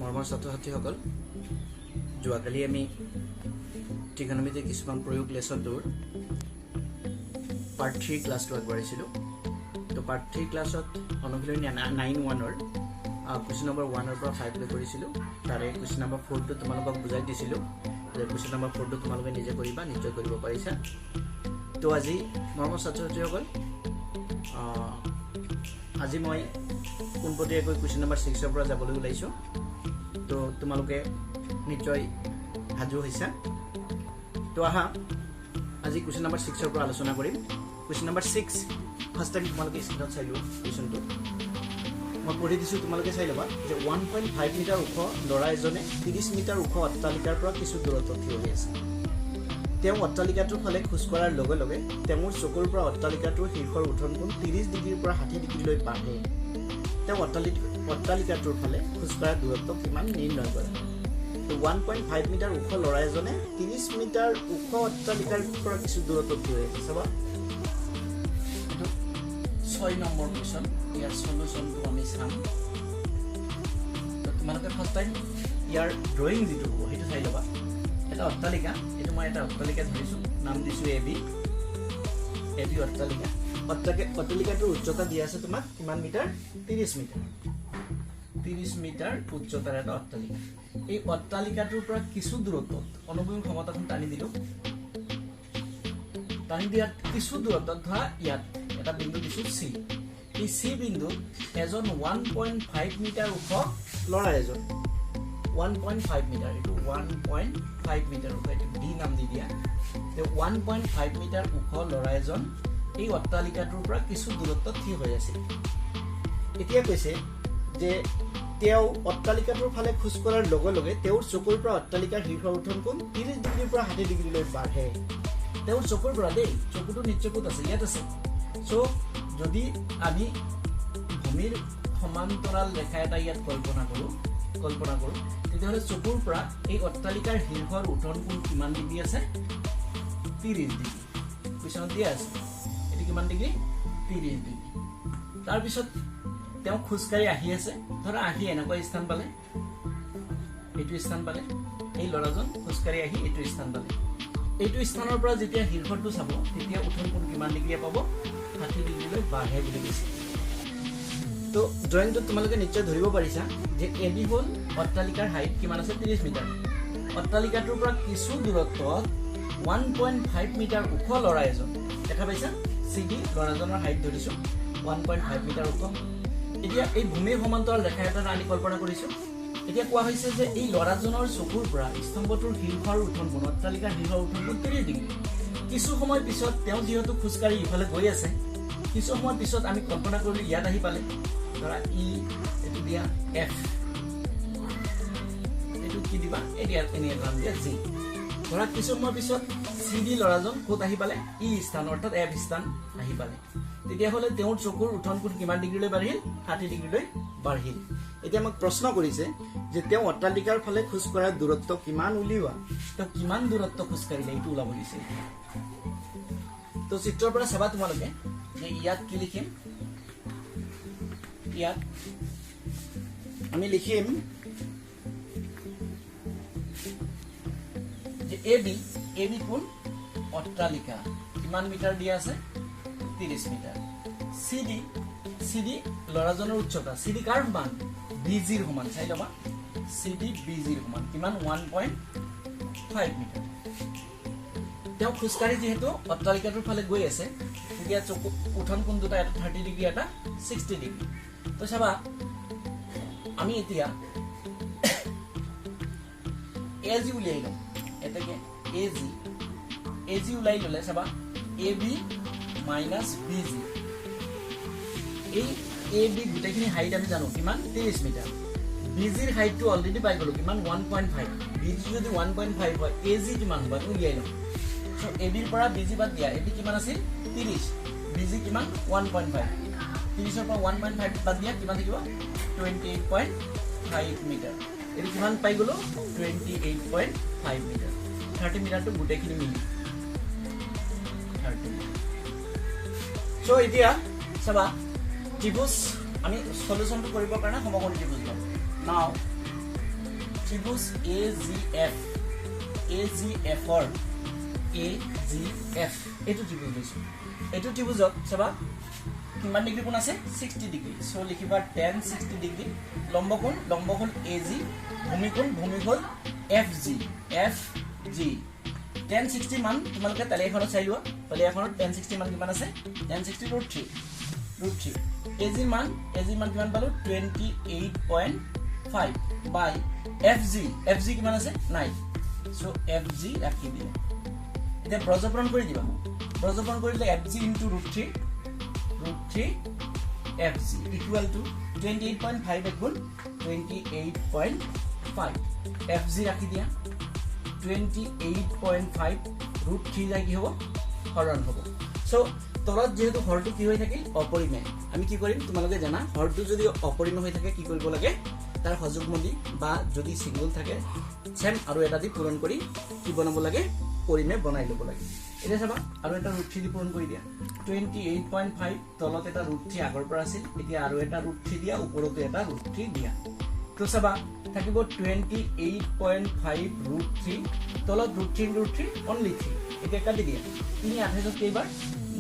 মৰমৰ ছাত্ৰ-ছাত্ৰীসকল, যোৱাকালি আমি ত্ৰিকোণমিতিৰ কিছুমান প্ৰয়োগ লেছনটোৰ পাৰ্ট 3 ক্লাছটো আগবঢ়াইছিলোঁ। তো পাৰ্ট 3 ক্লাছত অনুশীলনী 9-1ৰ কুৱেশ্যন নম্বৰ 1ৰ পৰা 5 লৈ কৰিছিলোঁ। তাৰে কুৱেশ্যন নম্বৰ 4টো তোমালোকক বুজাই দিছিলোঁ যে কুৱেশ্যন নম্বৰ 4টো তোমালোকে নিজে কৰিবা, নিশ্চয় কৰিব পাৰিছা। তো আজি মৰমৰ ছাত্ৰ-ছাত্ৰীসকল, আজি মই পোনপটীয়াকৈ কুৱেশ্যন নম্বৰ 6ৰ পৰা যাবলৈ ওলাইছোঁ। তো তোমালোকে নিশ্চয় সাজু হৈছা। তো আহা আজি কুৱেশ্যন নম্বৰ 6ৰ পৰা আলোচনা কৰিম। কুৱেশ্যন নম্বৰ 6 ফাৰ্ষ্ট টাইম তোমালোকে স্ক্ৰীনত চাই লোৱা। কুৱেশ্যনটো মই পঢ়ি দিছোঁ, তোমালোকে চাই ল'বা যে 1.5 মিটাৰ ওখ ল'ৰা এজনে 30 মিটাৰ ওখ অট্টালিকাৰ পৰা কিছু দূৰত্বত থিয় হৈ আছে। তেওঁ অট্টালিকাটোৰ ফালে খোজকঢ়াৰ লগে লগে তেওঁৰ চকুৰ পৰা অট্টালিকাটোৰ শীৰ্ষৰ উঠন কোণ 30 ডিগ্ৰীৰ পৰা 60 ডিগ্ৰীলৈ বাঢ়ে। তেওঁ অট্টালিকাটোৰ ফালে খোজকঢ়াৰ দূৰত্ব কিমান নিৰ্ণয় কৰে। 1.5 মিটাৰ ওখ ল'ৰা এজনে 30 মিটাৰ ওখ অট্টালিকাৰ পৰা কিছু দূৰত্বত থিয় হৈ আছে। চাবা, এইটো 6 নম্বৰ কুৱেশ্যন। ইয়াৰ সলিউশ্যনটো আমি চাম। তোমালোকে ফাৰ্ষ্ট টাইম ইয়াৰ ড্ৰয়িং যিটো হ'ব সেইটো চাই ল'বা। এটা অট্টালিকা, এইটো মই এটা অট্টালিকা ধৰিছোঁ, নাম দিছোঁ AB অট্টালিকা। অট্টালিকাটোৰ উচ্চতা দিয়া আছে তোমাক কিমান মিটাৰ? 30 মিটাৰ। 30 মিটাৰ উচ্চতাৰ এটা অট্টালিকা। এই অট্টালিকাটোৰ পৰা কিছু দূৰত্বত অনুভূমিক ক্ষমতাখন টানি দিলোঁ। টানি দিয়াত কিছু দূৰত্বত ধৰা ইয়াত এটা বিন্দু দিছোঁ C। এই C বিন্দুত এজন 1.5 মিটাৰ ওখ ল'ৰা এজন 1.5 মিটাৰ, এইটো 1.5 মিটাৰ ওখ, এইটো D নাম দি দিয়া। 1.5 মিটাৰ ওখ ল'ৰা এজন এই অট্টালিকাটোৰ পৰা কিছু দূৰত্বত থিয় হৈ আছিল। এতিয়া কৈছে যে তেওঁ অট্টালিকাটোৰ ফালে খোজকঢ়াৰ লগে লগে তেওঁৰ চকুৰ পৰা অট্টালিকাৰ শীৰ্ষৰ উঠন কোণ 30 ডিগ্ৰীৰ পৰা 60 ডিগ্ৰীলৈ বাঢ়ে। তেওঁৰ চকুৰ পৰা দেই, চকুটো নিশ্চয় ক'ত আছে? ইয়াত আছে। চ' যদি আমি ভূমিৰ সমান্তৰাল ৰেখা এটা ইয়াত কল্পনা কৰোঁ, তেতিয়াহ'লে চকুৰ পৰা এই অট্টালিকাৰ শীৰ্ষৰ উঠন কোণ কিমান ডিগ্ৰী আছে? 30 ডিগ্ৰী। কুৱেশ্যনত দিয়া আছে এইটো কিমান ডিগ্ৰী? 30 ডিগ্ৰী। তাৰপিছত তেওঁ খোজকাঢ়ি আহি আছে, ধৰা আহি এনেকুৱা স্থান পালে, এইটো স্থান পালে। এই ল'ৰাজন খোজকাঢ়ি আহি এইটো স্থান পালে। এইটো স্থানৰ পৰা যেতিয়া শীৰ্ষটো চাব তেতিয়া উঠন কোণ কিমান ডিগ্ৰী পাব? 60 ডিগ্ৰীলৈ বাঢ়ে বুলি কৈছে। তো ড্ৰয়িংটোত তোমালোকে নিশ্চয় ধৰিব পাৰিছা যে AB হ'ল অট্টালিকাৰ হাইট কিমান আছে? 30 মিটাৰ। অট্টালিকাটোৰ পৰা কিছু দূৰত্বত 1.5 মিটাৰ ওখ ল'ৰা এজন, দেখা পাইছা? CD ল'ৰাজনৰ হাইট ধৰিছোঁ 1.5 মিটাৰ ওখ। এতিয়া এই ভূমিৰ সমান্তৰাল ৰেখা এটা আমি কল্পনা কৰিছোঁ। এতিয়া কোৱা হৈছে যে এই ল'ৰাজনৰ চকুৰ পৰা স্তম্ভটোৰ শীৰ্ষৰ উঠন কোণ, অট্টালিকাৰ শীৰ্ষৰ উঠন কোণ 30 ডিগ্ৰী। কিছু সময় পিছত তেওঁ যিহেতু খোজকাঢ়ি ইফালে গৈ আছে, কিছু সময় পিছত আমি কল্পনা কৰিলোঁ ইয়াত আহি পালে, ধৰা E, এইটো দিয়া F, এইটো কি দিবা? ইয়াত এনে এটা নাম দিয়া G। ধৰা কিছু সময় পিছত CD ল'ৰাজন ক'ত আহি পালে? E স্থান, অৰ্থাৎ F স্থান আহি পালে। তেতিয়াহ'লে তেওঁৰ চকুৰ উঠন কোণ কিমান ডিগ্ৰীলৈ বাঢ়িল? 60 ডিগ্ৰীলৈ বাঢ়িল। এতিয়া আমাক প্ৰশ্ন কৰিছে যে তেওঁ অট্টালিকাৰ ফালে খোজকঢ়াৰ দূৰত্ব কিমান উলিওৱা। তেওঁ কিমান দূৰত্ব খোজকাঢ়িলে এইটো ওলাব দিছে। তো চিত্ৰৰ পৰা চাবা তোমালোকে যে ইয়াত কি লিখিম? ইয়াত আমি লিখিম যে AB কোন? অট্টালিকা। কিমান মিটাৰ দিয়া আছে? 30 মিটাৰ। CD ল'ৰাজনৰ উচ্চতা। CD কাৰ সমান? BGৰ সমান। চাই ল'বা, CD BGৰ সমান কিমান? 1.5 মিটাৰ। তেওঁ খোজকাঢ়ি যিহেতু অট্টালিকাটোৰ ফালে গৈ আছে, তেতিয়া চকু উঠন কোণ দুটা, এটা 30 ডিগ্ৰী, এটা 60 ডিগ্ৰী। তো চাবা, আমি এতিয়া AG উলিয়াই লওঁ। এতেকে AG ওলাই ল'লে চাবা AB মাইনাছ BG। এই AB গোটেইখিনি হাইট আমি জানো কিমান? 30 মিটাৰ। BGৰ হাইটটো অলৰেডি পাই গ'লো কিমান? 1.5। BG যদি 1.5 হয়, AG কিমান হ'ব উলিয়াই লওঁ। চ' ABৰ পৰা BG বাদ দিয়া। AB কিমান আছিল? 30। BG কিমান? 1.5। 30ৰ পৰা 1.5 বাদ দিয়া কিমান থাকিব? 28.5 মিটাৰ। এইটো কিমান পাই গ'লো? 28.5 মিটাৰ। 30 মিটাৰটো গোটেইখিনি মিলি 30 মিটাৰ। চ' এতিয়া চাবা ত্ৰিভুজ আমি সলিউশনটো কৰিবৰ কাৰণে সমকোণী ত্ৰিভুজ ল'ম। নাও ত্ৰিভুজ AGF or AGF এইটো ত্ৰিভুজ লৈছো এইটো ত্ৰিভুজত চাবা কিমান ডিগ্ৰী কোণ আছে 60 ডিগ্ৰী সো লিখিবা tan 60 ডিগ্ৰী লম্ব কোণ AG ভূমি কোণ FG tan 60 মান তোমালোকে তালিকাখনত চাই লোৱা তালিকাখনত tan 60 মান কিমান আছে tan 60 √3 AG মান কিমান পালো 28.5 by FG কিমান আছে 9 সো FG ৰাখি দিয়া এতিয়া ব্ৰজপৰণ কৰি দিবা ব্ৰজপৰণ কৰিলে FG into √3 FG equal to 28.5 গুণ 28.5 FG ৰাখি দিয়া 28.5 √3 যায় কি হ'ব হৰণ হ'ব সো তলত যেহেতু হৰটো কি হৈ থাকিল অপৰিমেয় আমি কি কৰিম তোমালোকে জানা হৰটো যদি অপৰিমেয় হৈ থাকে কি কৰিব লাগে তাৰ হযুগ্মদি বা যদি সিঙ্গল থাকে সেম আৰু এটা দি পূৰণ কৰি কি বনাব লাগে পৰিমেয় বনাই লব লাগে এটা চাবা আৰু এটা √3 দি পূৰণ কৰি দিয়া 28.5 তলত এটা √3 আগৰ পৰা আছিল এতিয়া আৰু এটা √3 দিয়া ওপৰতে এটা √3 দিয়া তো চাবা থাকিব 28.5 √3 তলত √3 only 3 এটা কাটি দিয়া 3 28 কেইবাৰ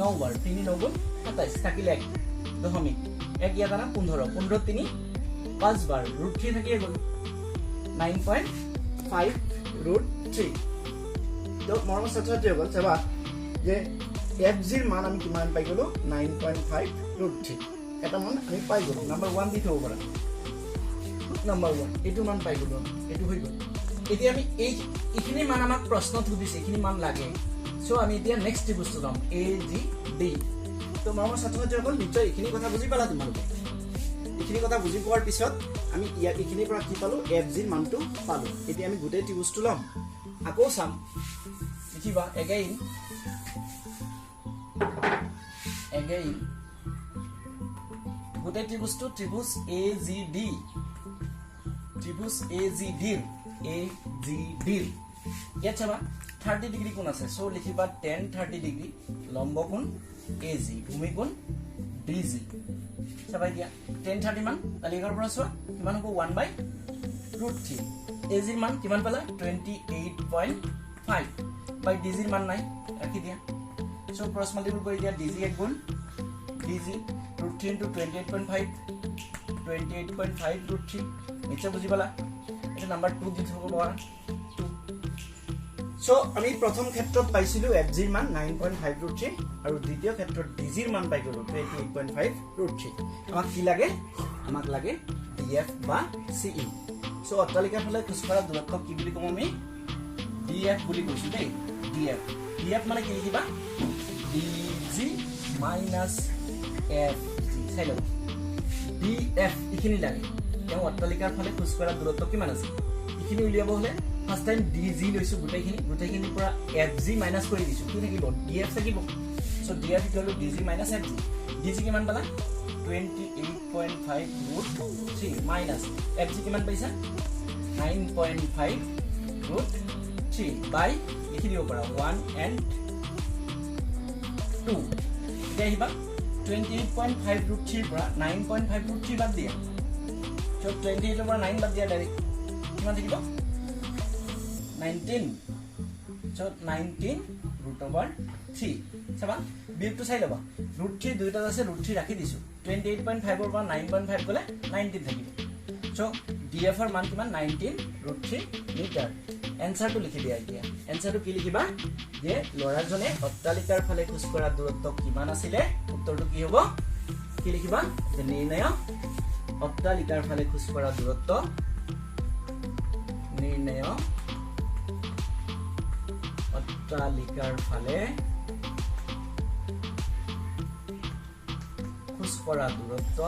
9 বাৰ 3 9 গুণ 27 থাকিলে 1 দশমিক 1 ইয়াত আনা 15 15 3 5 বাৰ √3 থাকিয়ে গ'ল 9.5 √3 তো মৰম ছাত্ৰছাত্ৰী হ'ল চাবা যে FG ৰ মান আমি কিমান পাই গলো 9.5 √3 এটা মান আমি পাই গলো নাম্বাৰ 1 দি থব পাৰা নাম্বাৰ 1 এটো মান পাই গলো এটো হৈ গল এতিয়া আমি এইখিনি মান আমাক প্ৰশ্নত সুধিছে এইখিনি মান লাগে সো আমি এতিয়া নেক্সট বস্তু লম AGD তো মৰম ছাত্ৰছাত্ৰী হ'ল নিশ্চয় এইখিনি কথা বুজি পালা তোমালোকে এইখিনি কথা বুজি পোৱাৰ পিছত আমি এইখিনিৰ পৰা কি পালো FG ৰ মানটো পালো এতিয়া আমি গোটেই ত্ৰিভুজটো লম আকৌ চাম লিখিবা again গোটেই ত্ৰিভুজটো ত্ৰিভুজ AGD ইয়াত চাবা 30 ডিগ্ৰী কোণ আছে সো লিখিবা tan 30 ডিগ্ৰী লম্ব কোণ AG ভূমি কোণ DG চাবা দিয়া tan 30 মান তালিকাৰ পৰা চোৱা কিমান হ'ব 1/√3 AG ৰ মান কিমান পালা 28.5 by DG ৰ মান নাই ৰাখি দিয়া সো ক্ৰস মাল্টিপল কৰি দিয়া DG এক গুণ DG √3 into 28.5 √3 নিশ্চয় বুজি পালা এটা নাম্বাৰ 2 দি থব পাৰা সো আমি প্ৰথম ক্ষেত্ৰত পাইছিলো FG ৰ মান 9.5 √3 আৰু দ্বিতীয় ক্ষেত্ৰত DG ৰ মান পাই গলো 28.5 √3 আমাক কি লাগে আমাক লাগে DF বা CE সো অট্টালিকাৰ ফালে খুচৰা দূৰত্ব কি বুলি কম আমি DF বুলি কৈছো দেই DF মানে কি লিখিবা DG minus FG চাই লও DF ইখিনি লাগে তেওঁ অট্টালিকাৰ ফালে খুচৰা দূৰত্ব কিমান আছে ইখিনি উলিয়াব হলে ফাৰ্স্ট টাইম DG লৈছো গুটেইখিনি পৰা FG মাইনাস কৰি দিছো কি থাকিব DF থাকিব so DF equal to DG minus FG DG কিমান পালা 28.5 √3 minus FG কিমান পাইছা 9.5 √3 by লিখি দিব পাৰা 1 and 2 এতিয়া হিবা 28.5 √3 পৰা 9.5 √3 বাদ দিয়া সো 28 ৰ পৰা 9 বাদ দিয়া ডাইৰেক্ট কিমান থাকিব 19 so 19 √3 চাবা বিয়োগটো চাই লবা √3 দুইটা আছে √3 ৰাখি দিছো 28.5 ৰ পৰা 9.5 গলে 19 থাকিব so DF ৰ মান কিমান 19 √3 মিটাৰ এনসাৰটো লিখি দিয়া এতিয়া এনসাৰটো কি লিখিবা যে লৰাজনে অট্টালিকাৰ ফালে খোজ কৰা দূৰত্ব কিমান আছিল উত্তৰটো কি হ'ব কি লিখিবা যে নিৰ্ণয় অট্টালিকাৰ ফালে খোজ কৰা দূৰত্ব নিৰ্ণয় অট্টালিকাৰ ফালে খোজ কৰা দূৰত্ব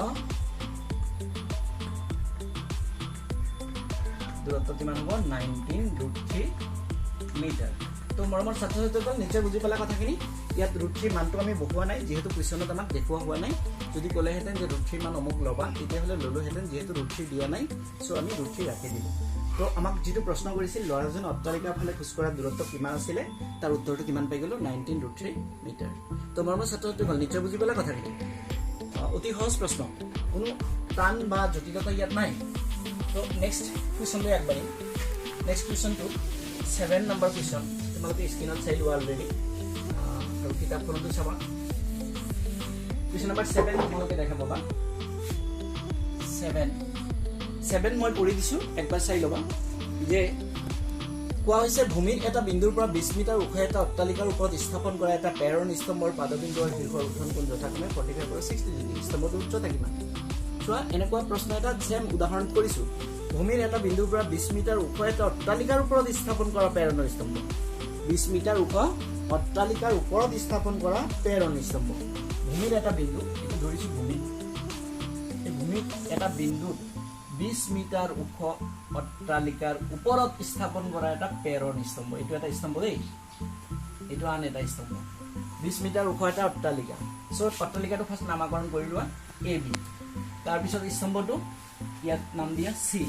কিমান হ'ব 19 √3 মিটাৰ তো মৰমৰ ছাত্ৰছাত্ৰীসকল নিশ্চয় বুজি পালা কথাখিনি ইয়াত √3 মানটো আমি বহুৱা নাই যেহেতু কুৱেশ্যনত আমাক দেখুৱা হোৱা নাই যদি ক'লেহেঁতেন যে √3 মান অমুক ল'বা তেতিয়াহ'লে ল'লোহেঁতেন যেহেতু √3 দিয়া নাই সো আমি √3 ৰাখি দিলো তো আমাক যেটো প্ৰশ্ন কৰিছিল লৰাজন অট্টালিকাৰ ফালে খোজ কৰা দূৰত্ব কিমান আছিল তাৰ উত্তৰটো কিমান পাই গলো 19 √3 মিটাৰ তো মৰমৰ ছাত্ৰছাত্ৰীসকল নিশ্চয় বুজি পালা কথাখিনি অতি সহজ প্ৰশ্ন কোনো টান বা জটিলতা ইয়াত নাই তো নেক্সট কুৱেশ্যনলৈ আগবাঢ়িম নেক্সট কুৱেশ্যনটো 7 নম্বৰ কুৱেশ্যন তোমালোকে স্ক্ৰীনত চাই লোৱা অলৰেডি আৰু কিতাপখনতো চাবা কুৱেশ্যন নম্বৰ 7 তোমালোকে দেখা পাবা 7 মই পঢ়ি দিছোঁ একবাৰ চাই ল'বা যে কোৱা হৈছে ভূমিৰ এটা বিন্দুৰ পৰা 20 মিটাৰ ওখ এটা অট্টালিকাৰ ওপৰত স্থাপন কৰা এটা প্ৰেৰণ স্তম্ভৰ পাদবিন্দু আৰু শীৰ্ষৰ উত্থান কোণ যথাক্ৰমে 45 পৰা 60 ডিগ্ৰী স্তম্ভটোৰ উচ্চতা কিমান চোৱা এনেকুৱা প্ৰশ্ন এটা যেন উদাহৰণ কৰিছোঁ ভূমিৰ এটা বিন্দুৰ পৰা 20 মিটাৰ ওখ এটা অট্টালিকাৰ ওপৰত স্থাপন কৰা প্ৰেৰণ স্তম্ভ 20 মিটাৰ ওখ অট্টালিকাৰ ওপৰত স্থাপন কৰা প্ৰেৰণ স্তম্ভ ভূমিৰ এটা বিন্দু এইটো ধৰিছোঁ ভূমি এই ভূমিৰ এটা বিন্দুত 20 মিটাৰ ওখ অট্টালিকাৰ ওপৰত স্থাপন কৰা এটা প্ৰেৰণ স্তম্ভ এইটো এটা স্তম্ভ দেই এইটো আন এটা স্তম্ভ 20 মিটাৰ ওখ এটা অট্টালিকা সো অট্টালিকাটো ফাৰ্ষ্ট নামকৰণ কৰি লোৱা এ বি তাৰ পিছত স্তম্ভটো ইয়াত নাম দিয়া সি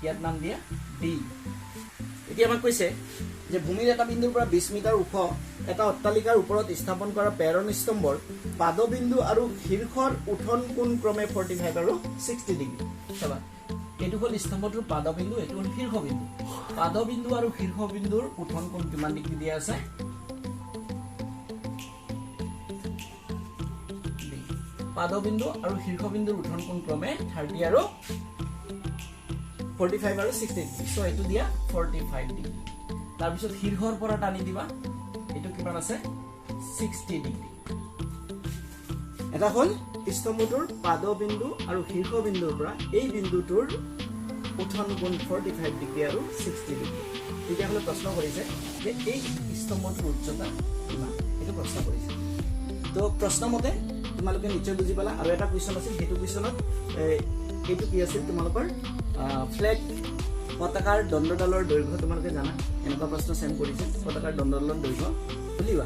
ইয়াত নাম দিয়া ডি এতিয়া আমাক কৈছে যে ভূমিৰ এটা বিন্দুৰ পৰা 20 মিটাৰ ওখ এটা অট্টালিকাৰ ওপৰত স্থাপন কৰা প্ৰেৰণ স্তম্ভৰ পাদবিন্দু আৰু শীৰ্ষৰ উঠন কোণ ক্ৰমে 45 আৰু 60 ডিগ্ৰী চাবা এইটো হ'ল স্তম্ভটোৰ পাদবিন্দু এইটো হ'ল শীৰ্ষবিন্দু পাদবিন্দু আৰু শীৰ্ষবিন্দুৰ উঠন কোণ কিমান ডিগ্ৰী দিয়া আছে পাদবিন্দু আৰু শীৰ্ষবিন্দুৰ উঠন কোণ ক্ৰমে 30 আৰু 45 আৰু 60 ডিগ্ৰী সো এইটো দিয়া 45 ডিগ্ৰী তাৰ পিছত শীৰ্ষৰ পৰা টানি দিবা এইটো কিমান আছে 60 ডিগ্ৰী এটা হ'ল স্তম্ভটোৰ পাদবিন্দু আৰু শীৰ্ষবিন্দুৰ পৰা এই বিন্দুটোৰ উঠন কোণ 45 ডিগ্ৰী আৰু 60 ডিগ্ৰী তেতিয়া হলে প্ৰশ্ন কৰিছে যে এই স্তম্ভটোৰ উচ্চতা কিমান এইটো প্ৰশ্ন কৰিছে তো প্ৰশ্ন মতে তোমালোকে নিশ্চয় বুজি পালা আৰু এটা কুৱেশ্যন আছিল হেতু কুৱেশ্যনত এইটো কি আছিল তোমালোকৰ ফ্লেগ পতাকাৰ দণ্ডডালৰ দৈৰ্ঘ্য তোমালোকে জানা এনেকুৱা প্ৰশ্ন সেম কৰিছে পতাকাৰ দণ্ডডালৰ দৈৰ্ঘ্য উলিওৱা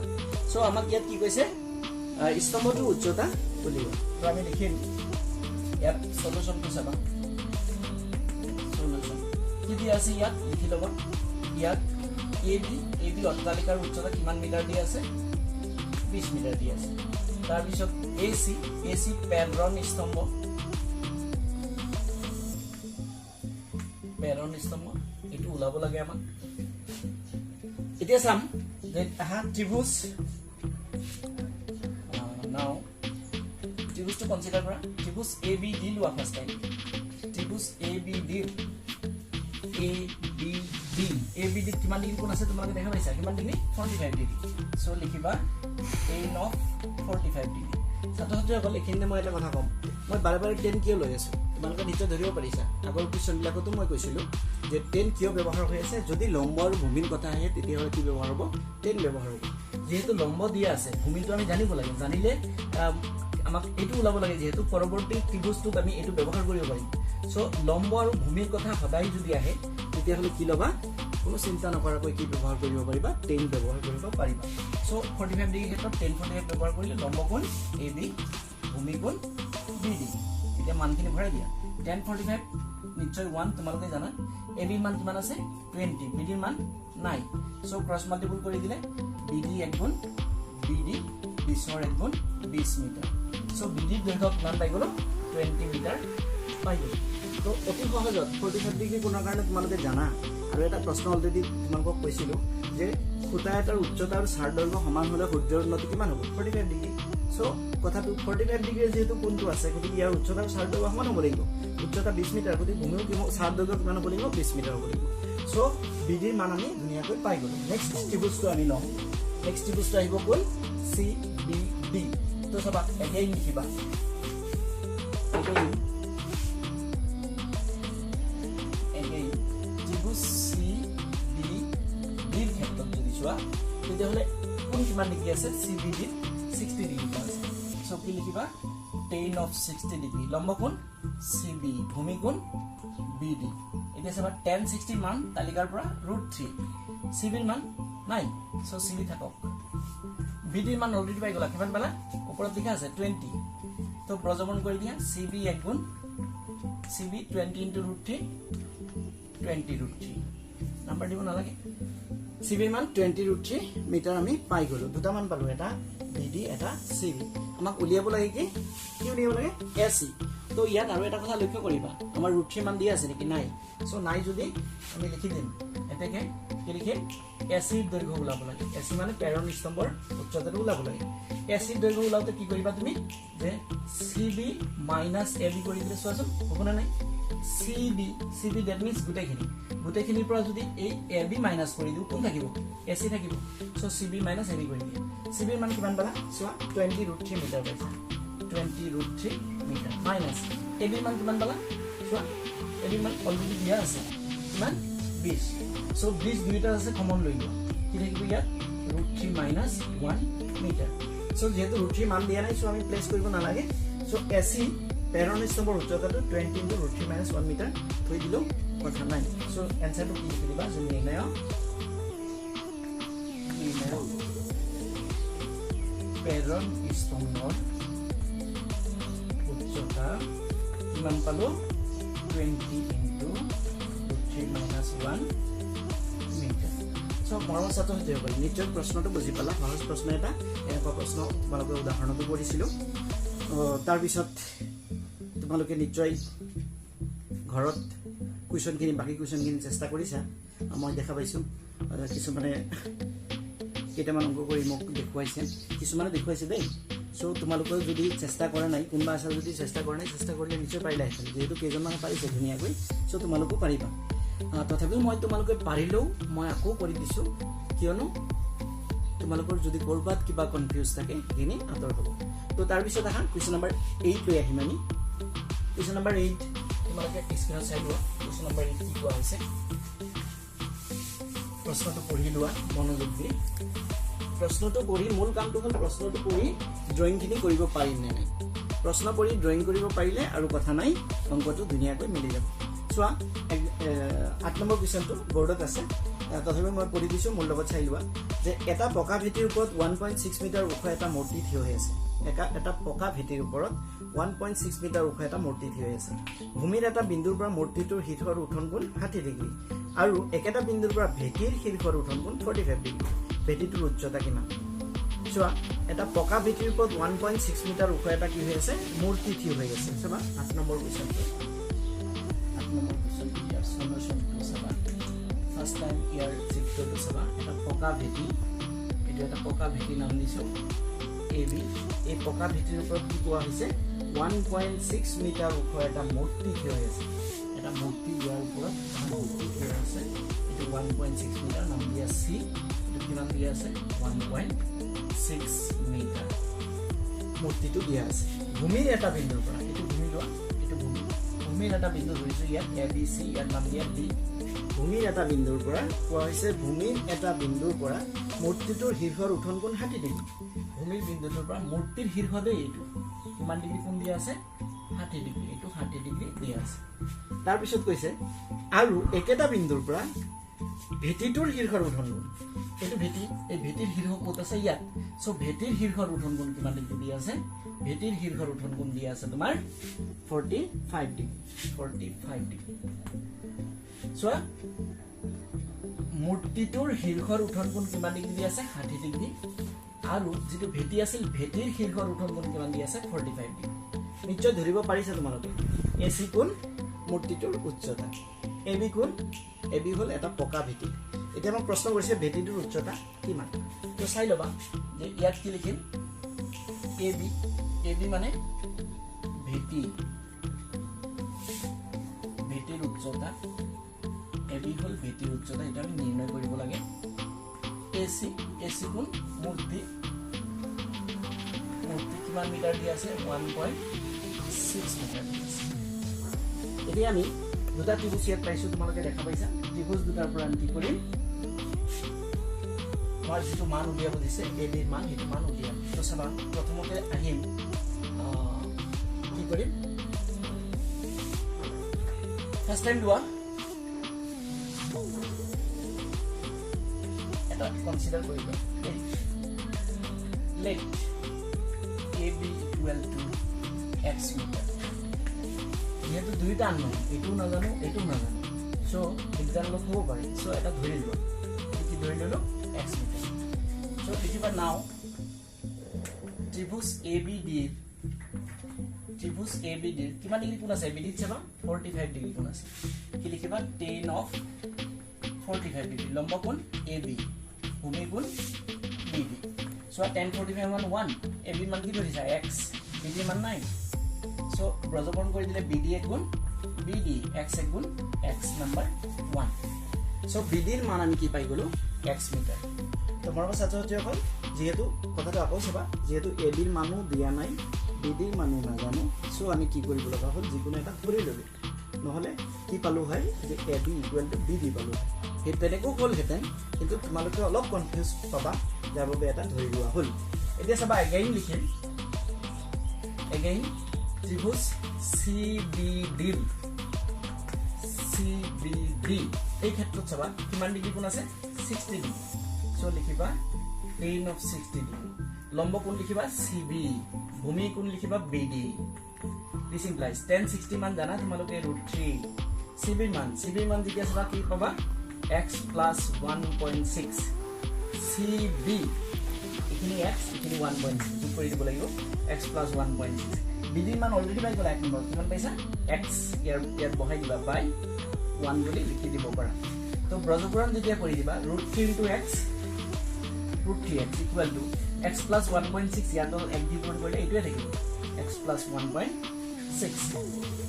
সো আমাক ইয়াত কি কৈছে স্তম্ভটোৰ উচ্চতা উলিওৱা তো আমি লিখিম ইয়াত সলিউশনটো চাবা সলিউশন কি দিয়া আছে ইয়াত লিখি ল'বা ইয়াত এ বি অট্টালিকাৰ উচ্চতা কিমান মিটাৰ দিয়া আছে 20 মিটাৰ দিয়া আছে তাৰ পিছত এসি প্ৰেৰণ স্তম্ভ এইটো ওলাব লাগে আমাক এতিয়া চাম যে ত্ৰিভুজ নাও ত্ৰিভুজটো কনসিডাৰ কৰা ত্ৰিভুজ এ বি ডি লোৱা ফাৰ্ষ্ট টাইম ত্ৰিভুজ এ বি ডি কিমান ডিগ্ৰী কোণ আছে তোমালোকে দেখা পাইছা কিমান ডিগ্ৰী 45 ডিগ্ৰী সো লিখিবা tan of 45 ডিগ্ৰী ছাত্ৰছাত্ৰীসকল এইখিনিতে মই এটা কথা ক'ম মই বাৰে বাৰে tan কিয় লৈ আছো তোমালোকে নিশ্চয় ধৰিব পাৰিছা আগৰ কুৱেশ্যনবিলাকতো মই কৈছিলোঁ যে tan কিয় ব্যৱহাৰ হৈ আছে যদি লম্ব আৰু ভূমিৰ কথা আহে তেতিয়াহ'লে কি ব্যৱহাৰ হ'ব tan ব্যৱহাৰ হ'ব যেহেতু লম্ব দিয়া আছে ভূমিটো আমি জানিব লাগে জানিলে আমাক এইটো ওলাব লাগে যেহেতু পৰৱৰ্তী ত্ৰিভুজটোক আমি এইটো ব্যৱহাৰ কৰিব পাৰিম সো লম্ব আৰু ভূমিৰ কথা সদায় যদি আহে তেতিয়াহ'লে কি ল'বা কোনো চিন্তা নকৰাকৈ কি ব্যৱহাৰ কৰিব পাৰিবা tan ব্যৱহাৰ কৰিব পাৰিবা সো 45 ডিগ্ৰী ক্ষেত্ৰত tan 45 ব্যৱহাৰ কৰিলে লম্ব কোণ এ বি ভূমি কোণ বি ডি এতিয়া মানখিনি ভৰাই দিয়া tan 45 নিশ্চয় 1 তোমালোকে জানা এ বি মান কিমান আছে 20 বি ডি মান 9 সো ক্ৰস মাল্টিপল কৰি দিলে বি ডি এক গুণ বি ডি 20 এক গুণ 20 মিটাৰ সো বি ডি দৈৰ্ঘ্য কিমান পাই গ'লো 20 মিটাৰ পাই গ'লো তো অতি সহজত 45 ডিগ্ৰী কোণৰ কাৰণে তোমালোকে জানা আৰু এটা প্ৰশ্ন অলৰেডি তোমালোকক কৈছিলোঁ যে খুঁটা এটাৰ উচ্চতা আৰু ছাৰ দৈৰ্ঘ্য সমান হ'লে সূৰ্যৰ উন্নতি কিমান হ'ব 45 ডিগ্ৰী সো কথাটো 45 ডিগ্ৰীৰ যেহেতু কোণটো আছে গতিকে ইয়াৰ উচ্চতা আৰু ছাৰ দৈৰ্ঘ্য সমান হ'ব লাগিব উচ্চতা 20 মিটাৰ গতিকে ভূমিও ছাৰ দৈৰ্ঘ্য কিমান হ'ব লাগিব 20 মিটাৰ হ'ব লাগিব সো বিডিৰ মান আমি ধুনীয়াকৈ পাই গ'লো নেক্সট ত্ৰিভুজটো আমি লওঁ নেক্সট ত্ৰিভুজটো আহিব কোণ চি বি ডি তো চাবা এগেইন লিখিবা ত্ৰিভুজ চি বি ডিৰ ক্ষেত্ৰত যদি চোৱা তেতিয়াহ'লে কোন কিমান ডিগ্ৰী আছে চি বি ডিৰ 60 ডিগ্ৰী আছে সো কি লিখিবা tan of 60 ডিগ্ৰী লম্ব কোণ চি বি ভূমি কোণ বি ডি এতিয়া চাবা tan 60 মান তালিকাৰ পৰা √3 চি বিৰ মান নাই সো চি বি থাকক বি ডিৰ মান অলৰেডি পাই গ'লা কিমান পালা ওপৰত লিখা আছে 20 তো প্ৰজমন কৰি দিয়া চি বি এক গুণ চি বি 20 into √3 20 √3 নাম্বাৰ দিব নালাগে চি বিৰ মান 20 √3 মিটাৰ আমি পাই গ'লো দুটা মান পালো এটা বি ডি এটা চি বি আমাক উলিয়াব লাগে কি উলিয়াব লাগে এ চি তো তো ইয়াত আৰু এটা কথা লক্ষ্য কৰিবা আমাৰ √3 মান দিয়া আছে নেকি নাই সো নাই যদি আমি লিখি দিম এতেকে কি লিখে এসি দৈৰ্ঘ্য ওলাব লাগে এসি মানে প্ৰেৰণ স্তম্ভৰ উচ্চতাটো ওলাব লাগে এসি দৈৰ্ঘ্য ওলাওতে কি কৰিবা তুমি যে সিবি মাইনাস এবি কৰি দিলে চোৱাচোন হ'ব না নাই সিবি দ্যাট মিন্স গুটেখিনিৰ পৰা যদি এই এবি মাইনাস কৰি দিও কোন থাকিব এসি থাকিব সো সিবি মাইনাস এবি কৰি দিয়া সিবি মান কিমান পালা চোৱা 20√3 মিটাৰ পাইছা 20√3 মিটাৰ মাইনাস এবি মান কিমান পালা চোৱা এবি মান অলৰেডি দিয়া আছে কিমান 20 সো 20 দুইটা আছে কমন লৈ লোৱা কি থাকিব ইয়াত √3 মাইনাস 1 মিটাৰ সো যেহেতু √3 মান দিয়া নাই সো আমি প্লেস কৰিব নালাগে সো এসি প্ৰেৰণ স্তম্ভৰ উচ্চতাটো 20 * √3 - 1 মিটাৰ থৈ দিলো কথা নাই সো এনসাৰটো কি লিখিবা যে নিৰ্ণয় প্ৰেৰণ স্তম্ভৰ উচ্চতা কিমান পালো 20 * √3 - 1 মিটাৰ সো মৰমৰ ছাত্ৰ ছাত্ৰীসকল নিশ্চয় প্ৰশ্নটো বুজি পালা সহজ প্ৰশ্ন এটা এনেকুৱা প্ৰশ্ন তোমালোকৰ উদাহৰণটো কৰিছিলো তাৰ পিছত তোমালোকে নিশ্চয় ঘৰত কুৱেশ্যনখিনি বাকি কুৱেশ্যনখিনি চেষ্টা কৰিছা মই দেখা পাইছো কিছুমানে কেইটামান অংক কৰি মোক দেখুৱাইছে কিছুমানে দেখুৱাইছে দেই সো তোমালোকে যদি চেষ্টা কৰা নাই কোনবা আছে যদি চেষ্টা কৰা নাই চেষ্টা কৰিলে নিশ্চয় পাৰিলা হেতেন যেহেতু কেইজনমান পাৰিছে ধুনীয়াকৈ সো তোমালোকো পাৰিবা তথাপিও মই তোমালোকে পাৰিলেও মই আকৌ কৰি দিছো কিয়নো তোমালোকৰ যদি কৰবাত কিবা কনফিউজ থাকে সেইখিনি আঁতৰ হ'ব তো তাৰ পিছত আহা কুৱেশ্যন নম্বৰ 8 লৈ আহিম আমি কুৱেশ্যন নম্বৰ 8 তোমালোকে স্ক্ৰীনত চাই লোৱা কুৱেশ্যন নম্বৰ 8 কি কোৱা হৈছে প্ৰশ্নটো পঢ়ি লোৱা মনোযোগ দি প্ৰশ্নটো পঢ়ি মূল কামটো হ'ল প্ৰশ্নটো পঢ়ি ড্ৰয়িংখিনি কৰিব পাৰিম নে নাই প্ৰশ্ন পঢ়ি ড্ৰয়িং কৰিব পাৰিলে আৰু কথা নাই অংকটো ধুনীয়াকৈ মিলি যাব চোৱা 8 নম্বৰ কুৱেশ্যনটো বৰ্ডত আছে তথাপিও মই পঢ়ি দিছো মোৰ লগত চাই লোৱা যে এটা পকা ভেটিৰ ওপৰত 1.6 মিটাৰ ওখ এটা মূৰ্তি থিয় হৈ আছে এটা পকা ভেটিৰ ওপৰত 1.6 মিটাৰ ওখ এটা মূৰ্তি থিয় হৈ আছে ভূমিৰ এটা বিন্দুৰ পৰা মূৰ্তিটোৰ শীৰ্ষৰ উঠন কোণ 60 ডিগ্ৰী আৰু একেটা বিন্দুৰ পৰা ভেটিৰ শীৰ্ষৰ উঠন কোণ 45 ডিগ্ৰী ভেটিটোৰ উচ্চতা কিমান চোৱা এটা পকা ভেটিৰ ওপৰত 1.6 মিটাৰ ওখ এটা কি হৈ আছে মূৰ্তি থিয় হৈ আছে চাবা 8 নম্বৰ কুৱেশ্যনটো 8 নম্বৰ কুৱেশ্যনটো ইয়াৰ সলিউশনটো চাবা ফাৰ্স্ট টাইম ইয়াৰ চিত্ৰটো চাবা এটা পকা ভেটি এটা পকা ভেটি নাম দিছো এবি এই পকা ভেটিৰ ওপৰত কি কোৱা হৈছে 1.6 মিটাৰ ওখ এটা মূৰ্তি থিয় হৈ আছে এটা মূৰ্তি ইয়াৰ ওপৰত মূৰ্তি থিয় আছে এটো 1.6 মিটাৰ নাম দিয়া সি এটো কিমান দিয়া আছে 1.6 মিটাৰ মূৰ্তিটো দিয়া আছে ভূমিৰ এটা বিন্দুৰ পৰা এটো ভূমি লোৱা এটো ভূমিৰ এটা বিন্দু ধৰিছো ইয়াত এ বি সি ইয়াৰ নাম দিয়া ডি ভূমিৰ এটা বিন্দুৰ পৰা কোৱা হৈছে ভূমিৰ এটা বিন্দুৰ পৰা মূৰ্তিটোৰ শীৰ্ষৰ উঠন কোণ 60 ডিগ্ৰী ভূমিৰ বিন্দুটোৰ পৰা মূৰ্তিৰ শীৰ্ষতে এইটো কিমান ডিগ্ৰী কোণ দিয়া আছে 60 ডিগ্ৰী এইটো 60 ডিগ্ৰী দিয়া আছে তাৰ পিছত কৈছে আৰু একেটা বিন্দুৰ পৰা ভেটিটোৰ শীৰ্ষৰ উঠন কোণ এইটো ভেটি এই ভেটিৰ শীৰ্ষ কোণ আছে ইয়াত সো ভেটিৰ শীৰ্ষৰ উঠন কোণ কিমান ডিগ্ৰী দিয়া আছে ভেটিৰ শীৰ্ষৰ উঠন কোণ দিয়া আছে তোমাৰ 45 ডিগ্ৰী চোৱা মূৰ্তিটোৰ শীৰ্ষৰ উঠন কোণ কিমান ডিগ্ৰী দিয়া আছে 60 ডিগ্ৰী আৰু যেটো ভেটি আছিল ভেটিৰ শীৰ্ষৰ উঠন কোণ কিমান দিয়া আছে 45 ডিগ্ৰী নিশ্চয় ধৰিব পাৰিছা তোমালোকে এসি কোণ মূৰ্তিটোৰ উচ্চতা এবি কোণ এবি হল এটা পকা ভেটি এতিয়া মই প্ৰশ্ন কৰিছে ভেটিটোৰ উচ্চতা কিমান তো চাই লবা যে ইয়াত কি লিখিম এবি মানে ভেটিৰ উচ্চতা এবি হল ভেটিৰ উচ্চতা এটা আমি নিৰ্ণয় কৰিব লাগে এসি কোণ মূৰ্তি কিমান মিটাৰ দিয়া আছে 1.6 মিটাৰ দিয়া আছে এতিয়া আমি দুটা ত্ৰিভুজ ইয়াত পাইছো তোমালোকে দেখা পাইছা ত্ৰিভুজ দুটাৰ পৰা আমি কি কৰিম আমাৰ যিটো মান উলিয়াব দিছে এবিৰ মান সেইটো মান উলিয়াম তো চাবা প্ৰথমতে আহিম কি কৰিম ফাৰ্স্ট টাইম লোৱা এটা কনসিডাৰ কৰিব let AB equal to x metre যেহেতু দুইটা আননোন এটো নাজানো সো এক্সাম্পল হ'ব পাৰে সো এটা ধৰি লোৱা কি ধৰি ললো x মিটাৰ সো লিখিবা নাও ত্ৰিভুজ ABD ত্ৰিভুজ ABD কিমান ডিগ্ৰী কোণ আছে ABD চাবা 45 ডিগ্ৰী কোণ আছে কি লিখিবা tan of 45 ডিগ্ৰী লম্ব কোণ AB ভূমি কোণ BD সো tan 45 মান 1 AB মান কি ধৰিছা x BD মান নাই সো ব্ৰজকৰণ কৰি দিলে BD গুণ BD x গুণ x নাম্বাৰ 1 সো BD ৰ মান আমি কি পাই গলো x মিটাৰ তো মৰম ছাত্ৰছাত্ৰীসকল যেহেতু কথাটো আকৌ চাবা যেহেতু AB ৰ মানো দিয়া নাই BD ৰ মানো নাজানো সো আমি কি কৰিব লগা হ'ল যিকোনো এটা ধৰি ললো নহলে কি পালো হয় যে AB = BD পালো হে তেনেকৈ হ'ল হেতেন কিন্তু তোমালোকে অলপ কনফিউজ পাবা যাৰ বাবে এটা ধৰি লোৱা হ'ল এতিয়া চাবা এগেইন লিখিম এগেইন ত্ৰিভুজ CBD এই ক্ষেত্ৰত চাবা কিমান ডিগ্ৰী কোণ আছে 60 ডিগ্ৰী সো লিখিবা tan of 60 ডিগ্ৰী লম্ব কোণ লিখিবা CB ভূমি কোণ লিখিবা BD this implies tan 60 মান জানা তোমালোকে √3 CB মান যেতিয়া চাবা কি পাবা x plus 1.6 CB এখিনি x এখিনি 1.6 যোগ কৰি দিব লাগিব x plus 1.6 BD মান অলৰেডি পাই গলা এক নম্বৰ কিমান পাইছা x ইয়াৰ বহাই দিবা বাই 1 বুলি লিখি দিব পাৰা তো ব্ৰজকৰণ যেতিয়া কৰি দিবা √3 into x √3x equal to x plus 1.6 ইয়াত 1 দিব কৰিলে এইটোৱে থাকিব x plus 1.6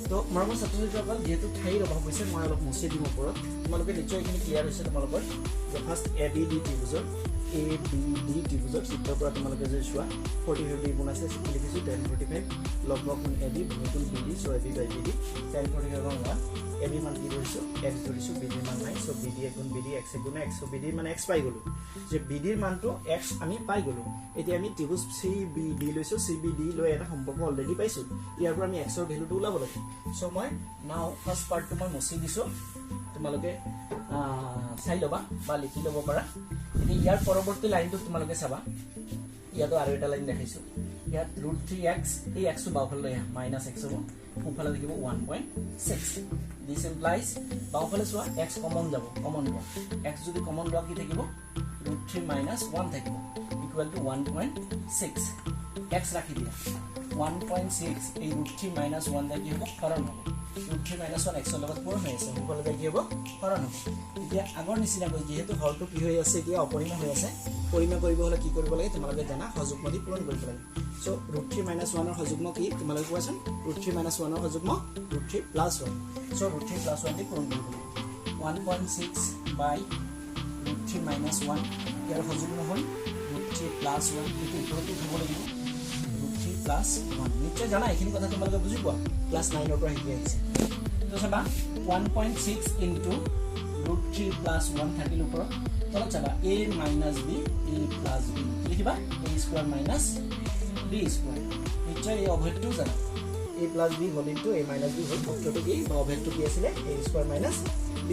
তো মৰম ছাত্ৰছাত্ৰীসকল যেহেতু ঠাইৰ অভাৱ হৈছে মই অলপ মুছি দিম ওপৰত তোমালোকে নিশ্চয় এইখিনি ক্লিয়াৰ হৈছে তোমালোকৰ যে ফাৰ্ষ্ট ABD ত্ৰিভুজৰ ত্ৰিভুজৰ চিত্ৰৰ পৰা তোমালোকে যে চোৱা 45 ডিগ্ৰী কোণ আছে লিখিছো tan 45 লম্ব কোণ AB ভূমি কোণ BD so AB by BD tan 45 1 AB মান কি ধৰিছো x ধৰিছো BD মান নাই সো BD গুণ BD x গুণ x সো BD মানে x পাই গলো যে BD ৰ মানটো x আমি পাই গলো এতিয়া আমি ত্ৰিভুজ CBD লৈছো CBD লৈ এটা সম্পৰ্ক অলৰেডি পাইছো ইয়াৰ পৰা আমি x ৰ ভ্যালুটো উলাব লাগে সো মই নাও ফাৰ্স্ট পাৰ্টটো মই মুছি দিছো তোমালোকে চাই লবা বা লিখি লব পাৰা এতিয়া ইয়াৰ পৰৱৰ্তী লাইনটো তোমালোকে চাবা ইয়াতো আৰু এটা লাইন দেখাইছো ইয়াত √3x এই x টো বাওফালে লৈ -x হ'ব সোঁফালে থাকিব 1.6 this implies বাওফালে চোৱা x কমন যাব কমন হ'ব x যদি কমন লোৱা কি থাকিব √3 - 1 থাকিব ইকুৱেল টু 1.6 x ৰাখি দিয়া 1.6 এই √3 - 1 কি হ'ব হৰণ হ'ব √3 - 1 x ৰ লগত পূৰণ হৈ আছে সোঁফালে কি হ'ব হৰণ হ'ব এতিয়া আগৰ নিচিনাকৈ যেহেতু হৰটো কি হৈ আছে এতিয়া অপৰিমেয় হৈ আছে পৰিমেয় কৰিব হলে কি কৰিব লাগে তোমালোকে জানা হযুগ্ম দি পূৰণ কৰিব লাগে সো √3 - 1 ৰ হযুগ্ম কি তোমালোকে কোৱাচোন √3 - 1 ৰ হযুগ্ম √3 + 1 সো √3 + 1 দি পূৰণ কৰিব লাগে 1.6 বাই √3 - 1 ইয়াৰ হযুগ্ম হ'ল √3 + 1 এটো ওপৰতো হ'ব লাগিব √3 + 1 নিশ্চয় জানা এইখিনি কথা তোমালোকে বুজি পোৱা ক্লাস 9 ৰ পৰা শিকি আহিছে তো চাবা 1.6 into √3 + 1 থাকিল ওপৰত তলত চাবা a - b a + b লিখিবা a² - b² নিশ্চয় এই অভেদটো জানা a + b হ'ল into a - b হ'ল সূত্ৰটো কি বা অভেদটো কি আছিল a² - b²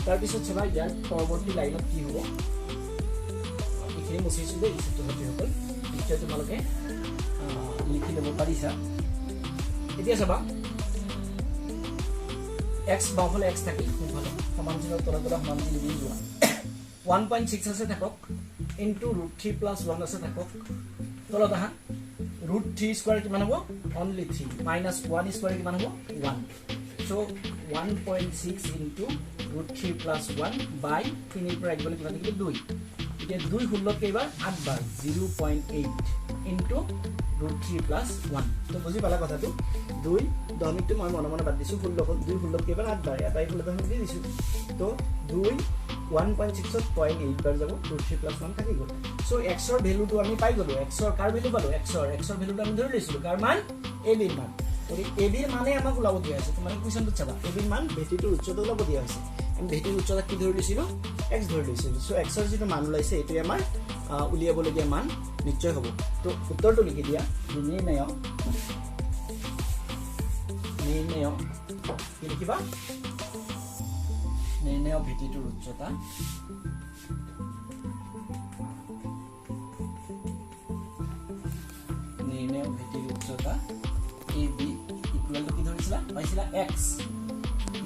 তাৰ পিছত চাবা ইয়াৰ পৰৱৰ্তী লাইনত কি হ'ব এইখিনি মুছিছো দেই ছাত্ৰছাত্ৰীসকল নিশ্চয় তোমালোকে লিখি ল'ব পাৰিছা এতিয়া চাবা x বাওফালে x থাকি সোঁফালে সমান চিহ্নৰ তলত সমান চিহ্ন দি যোৱা 1.6 আছে থাকক ইনটু √3 + 1 আছে থাকক তলত আহা √3² কিমান হ'ব অনলি 3 -1² কিমান হ'ব 1 সো 1.6 ইনটু √3 + 1 বাই 3 পৰা একবাৰ কিমান থাকিব 2 এতিয়া 2 16 কেইবাৰ 8 বাৰ 0.8 ইনটু √3 + 1 তো বুজি পালা কথাটো 2 দশমিকটো মই মনে মনে বাদ দিছো 16 2 16 কেইবাৰ 8 বাৰ এটাই ফুল দশমিক দি দিছো তো 2 1.6 ত 0.8 বাৰ যাব √3 + 1 থাকি গ'ল সো x ৰ ভ্যালুটো আমি পাই গলো x ৰ কাৰ ভ্যালু পালো x ৰ ভ্যালুটো আমি ধৰি লৈছিলো কাৰ মান ab ৰ মান ওই ab ৰ মানে আমাক ওলাব দিয়া আছে তোমাক কোৱেশ্চনটো চাবা ab ৰ মান ভেটিটোৰ উচ্চতা ওলাব দিয়া আছে আমি ভেটিৰ উচ্চতা কি ধৰি লৈছিলো x ধৰি লৈছিলো সো x ৰ যিটো মান ওলাইছে এটো আমাৰ উলিয়াবলগীয়া মান নিশ্চয় হ'ব তো উত্তৰটো লিখি দিয়া নিৰ্ণয় কি লিখিবা নিৰ্ণয় ভেটিটোৰ উচ্চতা ab ইকুৱেল টু কি ধৰিছিলা পাইছিলা x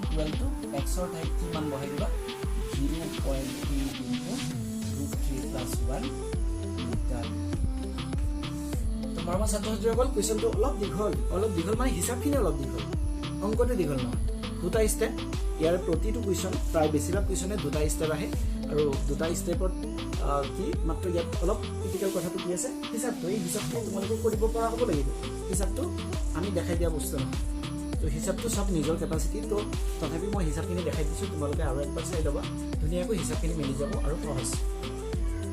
ইকুৱেল টু x ৰ ঠাইত কি মান বহাই দিবা 0.3 ইনটু √3 + 1 মিটাৰ মৰমৰ ছাত্ৰ-ছাত্ৰীসকল কুৱেশ্যনটো অলপ দীঘল মানে হিচাপখিনি অলপ দীঘল, অংকটো দীঘল নহয়। দুটা ষ্টেপ, ইয়াৰ প্ৰতিটো কুৱেশ্যন প্ৰায় বেছিভাগ কুৱেশ্যনে দুটা ষ্টেপ আহে আৰু দুটা ষ্টেপত কি মাত্ৰ ইয়াত অলপ ক্ৰিটিকেল কথাটো কি আছে হিচাপটো, এই হিচাপটো তোমালোকে কৰিব পৰা হ'ব লাগিব। হিচাপটো আমি দেখাই দিয়া বস্তু নহয়, তো হিচাপটো চব নিজৰ কেপাচিটি, তো তথাপি মই হিচাপখিনি দেখাই দিছোঁ, তোমালোকে আৰু একবাৰ চাই ল'বা, ধুনীয়াকৈ হিচাপখিনি মিলি যাব আৰু সহজ।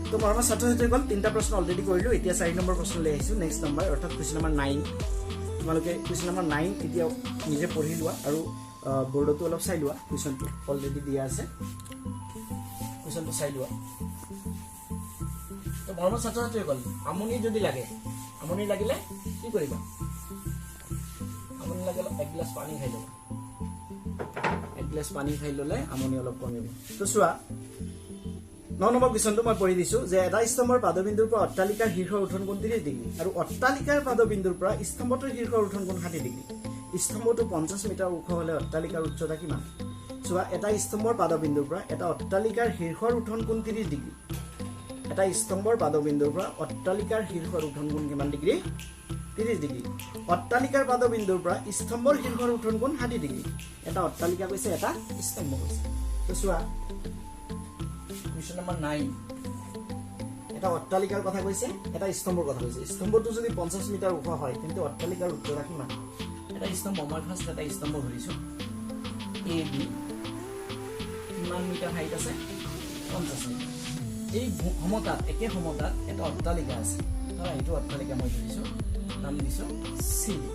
তো মৰমৰ ছাত্ৰ-ছাত্ৰীসকল তিনিটা প্ৰশ্ন অলৰেডি কৰিলোঁ, এতিয়া 4 নম্বৰ প্ৰশ্নলৈ আহিছোঁ, নেক্সট নম্বৰ অৰ্থাৎ কুৱেশ্যন নম্বৰ 9। তোমালোকে কুৱেশ্যন নম্বৰ 9 এতিয়া নিজে পঢ়ি লোৱা আৰু বৰ্ডতো অলপ চাই লোৱা, কুৱেশ্যনটো অলৰেডি দিয়া আছে, কুৱেশ্যনটো চাই লোৱা। তো মৰমৰ ছাত্ৰ-ছাত্ৰীসকল আমনি যদি লাগে, আমনি লাগিলে কি কৰিবা? আমনি লাগিলে এক গিলাচ পানী খাই ল'বা, এক গিলাচ পানী খাই ল'লে আমনি অলপ কমিব। তো চোৱা 9 নম্বৰ কুৱেশ্যনটো মই পঢ়ি দিছোঁ যে এটা স্তম্ভৰ পাদবিন্দুৰ পৰা অট্টালিকাৰ শীৰ্ষৰ উঠন কোণ 30 ডিগ্ৰী আৰু অট্টালিকাৰ পাদবিন্দুৰ পৰা স্তম্ভটোৰ শীৰ্ষৰ উঠন কোণ 60 ডিগ্ৰী। স্তম্ভটো 50 মিটাৰ ওখ হ'লে অট্টালিকাৰ উচ্চতা কিমান? চোৱা এটা স্তম্ভৰ পাদবিন্দুৰ পৰা এটা অট্টালিকাৰ শীৰ্ষৰ উঠন কোণ 30 ডিগ্ৰী। এটা স্তম্ভৰ পাদবিন্দুৰ পৰা অট্টালিকাৰ শীৰ্ষৰ উঠন কোণ কিমান ডিগ্ৰী? 30 ডিগ্ৰী। অট্টালিকাৰ পাদবিন্দুৰ পৰা স্তম্ভৰ শীৰ্ষৰ উঠন কোণ 60 ডিগ্ৰী। এটা অট্টালিকা কৈছে, এটা স্তম্ভ কৈছে। তো চোৱা কুৱেশ্যন নম্বৰ 9, এটা অট্টালিকাৰ কথা কৈছে, এটা স্তম্ভৰ কথা কৈছে। স্তম্ভটো যদি 50 মিটাৰ ওখ হয় তেন্তে অট্টালিকাৰ উচ্চতা কিমান? এটা স্তম্ভ, মই ফাৰ্ষ্ট এটা স্তম্ভ ধৰিছোঁ, এ বি কিমান মিটাৰ হাইট আছে? 50 মিটাৰ। এই সমতাত, একে সমতাত এটা অট্টালিকা আছে, ধৰা এইটো অট্টালিকা মই ধৰিছোঁ, নাম দিছোঁ চি ডি।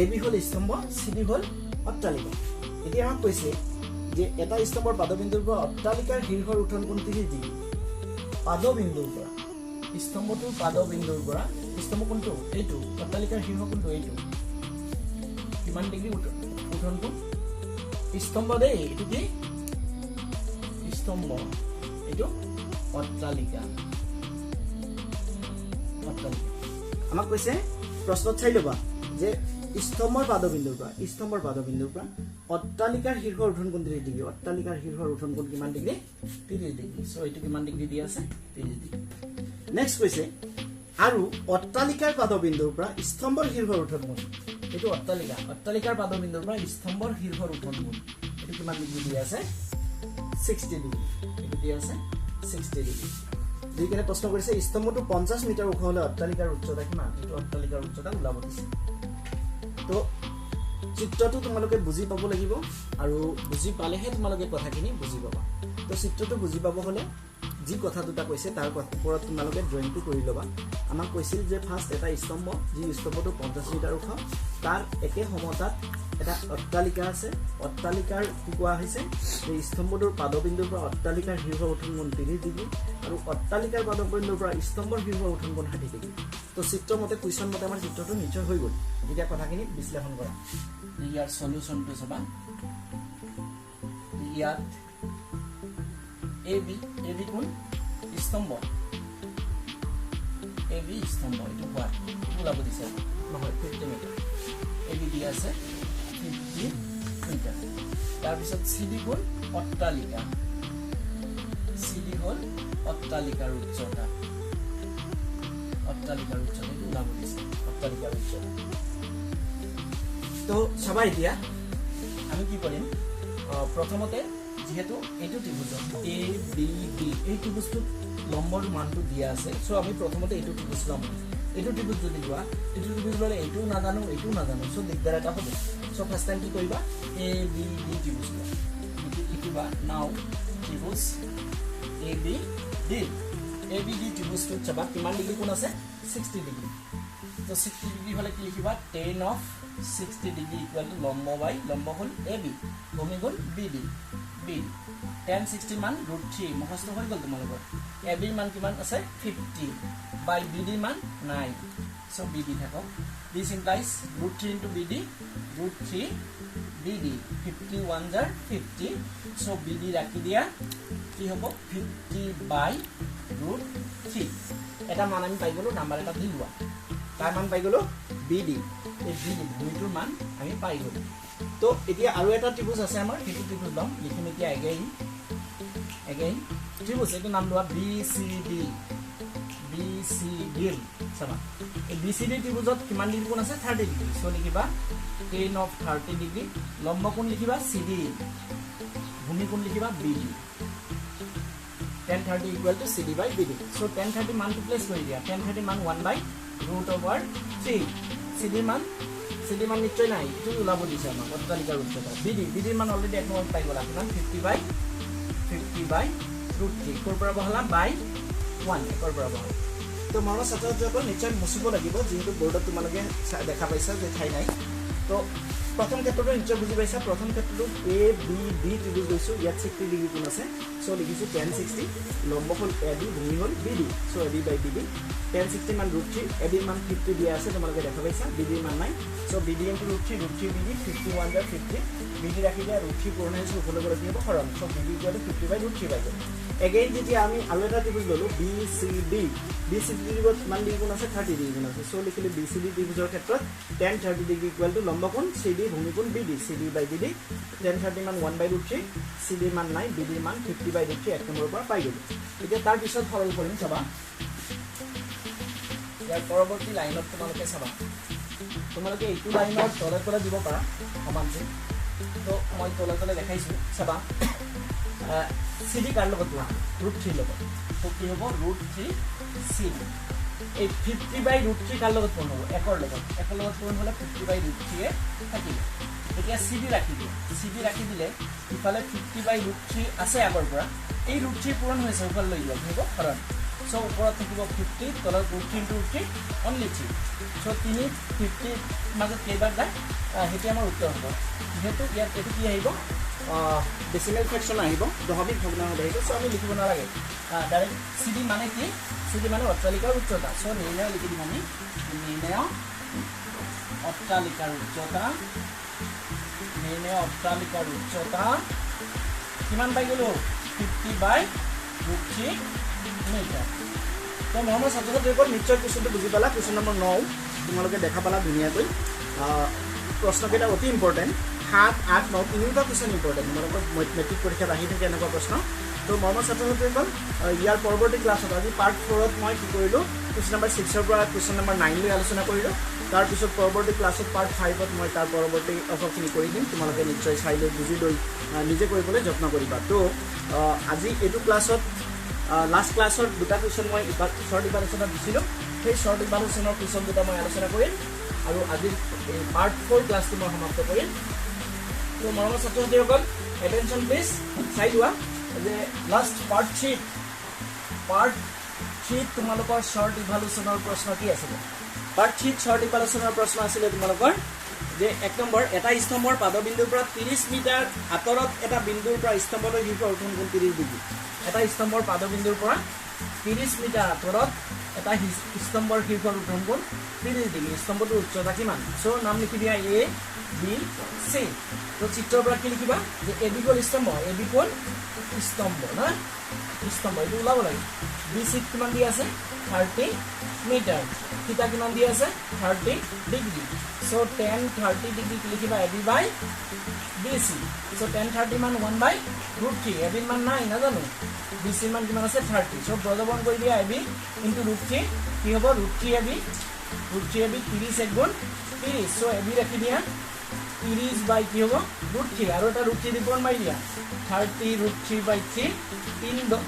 এ বি হ'ল স্তম্ভ, চি ডি হ'ল অট্টালিকা। এতিয়া আমাক কৈছে যে এটা স্তম্ভৰ পাদবিন্দুৰ পৰা অট্টালিকাৰ শীৰ্ষৰ উঠন কোণ 30 ডিগ্ৰী। পাদবিন্দুৰ পৰা, স্তম্ভটোৰ পাদবিন্দুৰ পৰা, স্তম্ভ কোনটো? এইটো। অট্টালিকাৰ শীৰ্ষ কোনটো? এইটো। কিমান ডিগ্ৰী উঠন কোণ? স্তম্ভ দেই, এইটো কি স্তম্ভ, এইটো অট্টালিকা। অট্টালিকা আমাক কৈছে প্ৰশ্নত চাই ল'বা যে স্তম্ভৰ পাদবিন্দুৰ পৰা, স্তম্ভৰ পাদবিন্দুৰ পৰা অট্টালিকাৰ শীৰ্ষৰ উঠন কোণ 30 ডিগ্ৰী। অট্টালিকাৰ শীৰ্ষৰ উঠন কোণ কিমান ডিগ্ৰী? 30 ডিগ্ৰী। চ' এইটো কিমান ডিগ্ৰী দিয়া আছে? 30 ডিগ্ৰী। নেক্সট কৈছে আৰু অট্টালিকাৰ পাদবিন্দুৰ পৰা স্তম্ভৰ শীৰ্ষৰ উঠন কোণ, এইটো অট্টালিকা, অট্টালিকাৰ পাদবিন্দুৰ পৰা স্তম্ভৰ শীৰ্ষৰ উঠন কোণ, এইটো কিমান ডিগ্ৰী দিয়া আছে? 60 ডিগ্ৰী। এইটো দিয়া আছে 60 ডিগ্ৰী। দি কিনে প্ৰশ্ন কৰিছে স্তম্ভটো 50 মিটাৰ ওখ হ'লে অট্টালিকাৰ উচ্চতা কিমান? এইটো অট্টালিকাৰ উচ্চতা ওলাব দিছে। তো চিত্ৰটো তোমালোকে বুজি পাব লাগিব আৰু বুজি পালেহে তোমালোকে কথাখিনি বুজি পাবা। তো চিত্ৰটো বুজি পাব হ'লে যি কথা দুটা কৈছে তাৰ ওপৰত তোমালোকে ড্ৰয়িংটো কৰি ল'বা। আমাক কৈছিল যে ফাৰ্ষ্ট এটা স্তম্ভ, যি স্তম্ভটো 50 মিটাৰ ওখ, তাৰ একে সমতাত এটা অট্টালিকা আছে। অট্টালিকাৰ কি কোৱা হৈছে যে স্তম্ভটোৰ পাদবিন্দুৰ পৰা অট্টালিকাৰ শীৰ্ষ উঠন কোণ 30 ডিগ্ৰী আৰু অট্টালিকাৰ পাদবিন্দুৰ পৰা স্তম্ভৰ শীৰ্ষ উঠন কোণ 60 ডিগ্ৰী। তো চিত্ৰ মতে, কুৱেশ্যন মতে আমাৰ চিত্ৰটো নিশ্চয় হৈ গ'ল। এতিয়া কথাখিনি বিশ্লেষণ কৰা, ইয়াৰ সলিউশ্যনটো চাবা। ইয়াত এ বি কোন? স্তম্ভ, এ বি স্তম্ভ, এইটো হোৱাট ওলাব দিছে নহয় 50 মিটাৰ। এ বি দি আছে 50 মিটাৰ। তাৰপিছত চি ডি কোন? অট্টালিকা, চি ডি হ'ল অট্টালিকাৰ উচ্চতা, অট্টালিকাৰ উচ্চতা এইটো ওলাব দিছে, অট্টালিকাৰ উচ্চতা। তো চাবা এতিয়া আমি কি কৰিম, প্ৰথমতে যেহেতু এইটো ত্ৰিভুজ এ বি ডি, এই ত্ৰিভুজটোত লম্বৰ মানটো দিয়া আছে, চ' আমি প্ৰথমতে এইটো ত্ৰিভুজ ল'ম। এইটো ত্ৰিভুজ যদি লোৱা, এইটো ত্ৰিভুজ ল'লে এইটোও নাজানো, এইটোও নাজানো, চ' দিগদাৰ এটা হ'ব। চ' ফাৰ্ষ্ট টাইম কি কৰিবা, এ বি ডি ত্ৰিভুজ লোৱা, লিখিবা নাও ত্ৰিভুজ A B D. A B D ত্ৰিভুজটোত চাবা কিমান ডিগ্ৰী কোণ আছে? 60 ডিগ্ৰী। তো 60 ডিগ্ৰী হ'লে কি লিখিবা? tan of 60 degree equal to লম্ব বাই লম্ব হ'ল এ বি, ভূমি হ'ল বি ডি। tan 60 মান √3, মুখস্থ হৈ গ'ল তোমালোকৰ। এ বিৰ মান কিমান আছে? 50 বাই বি ডিৰ মান 9। চ' বি ডি থাকক। This implies √3 into B D, √3 B D, 51 জাৰ 50। চ' বি ডি ৰাখি দিয়া, কি হ'ব? 50 বাই √3। এটা মান আমি পাই গ'লো, নাম্বাৰ এটা দি লোৱা। তাৰ মান পাই গ'লো বি ডি, এই বি ডি ভূমিটোৰ মান আমি পাই গ'লো। তো এতিয়া আৰু এটা ত্ৰিভুজ আছে আমাৰ, সেইটো ত্ৰিভুজ ল'ম, লিখিম এতিয়া এগেইন ত্ৰিভুজ, এইটো নাম লোৱা B C D. B BCD চাবা এই BCD ত্ৰিভুজত কিমান ডিগ্ৰী কোণ আছে 30 ডিগ্ৰী সো লিখিবা tan of 30 ডিগ্ৰী লম্ব কোণ লিখিবা CD ভূমি কোণ লিখিবা BD tan 30 equal to CD by BD so tan 30 মান প্লেস কৰি দিয়া tan 30 মান 1/√3 CD মান নিশ্চয় নাই ইটো ওলাব দিছে আমাক অট্টালিকাৰ উচ্চতা BD মান অলৰেডি এক নম্বৰ পাই গলা কিমান 50/√3 কোৰ পৰা বহলা বাই 1 একৰ পৰা বহলা তো মনৰ ছাত্ৰসকল নিশ্চয় মুছিব লাগিব যেহেতু বোৰ্ডত তোমালোকে দেখা পাইছা যে ঠাই নাই তো প্ৰথম ক্ষেত্ৰটো নিশ্চয় বুজি পাইছা প্ৰথম ক্ষেত্ৰটো ABD ত্ৰিভুজ লৈছো ইয়াত 60 ডিগ্ৰী কোণ আছে সো লিখিছো tan 60 লম্ব হ'ল AB ভূমি হ'ল BD so AB by BD tan 60 মান √3 AB মান 50 দিয়া আছে তোমালোকে দেখা পাইছা BD মান নাই সো BD * √3 BD 51/50 BD ৰাখি দিয়া √3 পূৰণ হৈছে উপলব্ধ কৰি দিব হৰণ সো BD = 50/√3 পাই গ'ল এগেইন যেতিয়া আমি আৰু এটা ত্ৰিভুজ ললো BCD ত্ৰিভুজত মান ডিগ্ৰী কোণ আছে 30 ডিগ্ৰী কোণ আছে সো লিখিলে BCD ত্ৰিভুজৰ ক্ষেত্ৰত tan 30 ডিগ্ৰী ইকুৱেল টু লম্ব কোণ CD ভূমি কোণ BD CD by BD tan 30 মান 1/√3 CD মান নাই BD মান 50/√3 এক নম্বৰৰ পৰা পাই গলো এতিয়া তাৰ পিছত সৰল কৰিম চাবা ইয়াৰ পৰৱৰ্তী লাইনত তোমালোকে চাবা তোমালোকে এইটো লাইনত তলে তলে দিব পাৰা সমানছে তো মই তলে তলে দেখাইছো চাবা CD কাৰ লগত √3 লগত তো কি হ'ব √3 CD এই 50/√3 কাৰ লগত পূৰণ হ'ব একৰ লগত পূৰণ হ'লে 50/√3 এ থাকিব এতিয়া CD ৰাখি দিলে ইফালে 50/√3 আছে আগৰ পৰা এই √3 পূৰণ হৈছে উপৰ লৈ যোৱা হ'ব হৰণ সো ওপৰত থাকিব 50 তলত √3 * 3 only 3 সো 3 50 মাজত কেইবাৰ যায় হেতু আমাৰ উত্তৰ হ'ব যেহেতু ইয়াত এটো কি আহিব ডেসিমেল ফ্ৰেকশন আহিব দশমিক ভগ্নাংশ আহিব সো আমি লিখিব নালাগে ডাইৰেক্ট CD মানে কি CD মানে অট্টালিকাৰ উচ্চতা সো নিৰ্ণয় লিখি দিম আমি নিৰ্ণয় অট্টালিকাৰ উচ্চতা কিমান পাই গলো 50/√3 মিটাৰ তো মহম্মদ ছাত্ৰছাত্ৰীসকল নিশ্চয় কোৱেশ্চনটো বুজি পালা কোৱেশ্চন নম্বৰ 9 তোমালোকে দেখা পালা ধুনীয়াকৈ প্ৰশ্নকেইটা অতি ইম্পৰ্টেন্ট 7 8 9 তিনিটা কোৱেশ্চন ইম্পৰ্টেন্ট তোমালোকৰ মেট্ৰিক পৰীক্ষাত আহি থাকে এনেকুৱা প্ৰশ্ন তো মহম্মদ ছাত্ৰছাত্ৰীসকল ইয়াৰ পৰৱৰ্তী ক্লাছত আজি পাৰ্ট 4ত মই কি কৰিলো কোৱেশ্চন নম্বৰ 6 ৰ পৰা কোৱেশ্চন নম্বৰ 9 লৈ আলোচনা কৰিলো তাৰ পিছত পৰৱৰ্তী ক্লাছত পাৰ্ট 5ত মই তাৰ পৰৱৰ্তী অংশখিনি কৰি দিম তোমালোকে নিশ্চয় চাই লৈ বুজি লৈ নিজে কৰিবলৈ যত্ন কৰিবা তো আজি এইটো ক্লাছত লাষ্ট ক্লাছৰ দুটা কোৱেশ্চন মই শৰ্ট ইভালুয়েশ্যন দিছিলো সেই শৰ্ট ইভালুয়েশ্যনৰ কোৱেশ্চন দুটা মই আলোচনা কৰিম আৰু আজি পাৰ্ট 4 ক্লাছটো মই সমাপ্ত কৰিম তো মৰমৰ ছাত্ৰছাত্ৰীসকল এটেনশন প্লিজ চাই লোৱা যে লাষ্ট পাৰ্ট 3 তোমালোকৰ শৰ্ট ইভালুয়েশ্যনৰ প্ৰশ্ন কি আছিল পাৰ্ট 3 শৰ্ট ইভালুয়েশ্যনৰ প্ৰশ্ন আছিল তোমালোকৰ যে এক নম্বৰ এটা স্তম্ভৰ পাদবিন্দুৰ পৰা 30 মিটাৰ আঁতৰত এটা বিন্দুৰ পৰা স্তম্ভলৈ শীৰ্ষ উত্তোলন কোণ 30 ডিগ্ৰী এটা স্তম্ভৰ পাদবিন্দুৰ পৰা 30 মিটাৰ আঁতৰত এটা স্তম্ভৰ শীৰ্ষৰ উত্তোলন কোণ 30 ডিগ্ৰী স্তম্ভটোৰ উচ্চতা কিমান সো নাম লিখি দিয়া A B C তো চিত্ৰৰ পৰা কি লিখিবা যে AB কোণ স্তম্ভ AB কোণ স্তম্ভ না স্তম্ভ এইটো ওলাব লাগে BC কিমান দি আছে 30 মিটাৰ থিটা কিমান দি আছে 30 ডিগ্ৰী সো tan 30 ডিগ্ৰী কি লিখিবা AB by BC so tan 30 মান 1/√3 AB মান নাই না জানো BC মান কিমান আছে 30 সো বৰ্গবন কৰি দিয়া AB * √3 কি হ'ব √3AB 30 এক গুণ 30 সো AB ৰাখি দিয়া 30 বাই কি হ'ব √3 আৰু এটা √3 দি পূৰণ মাৰি দিয়া 30 √3/3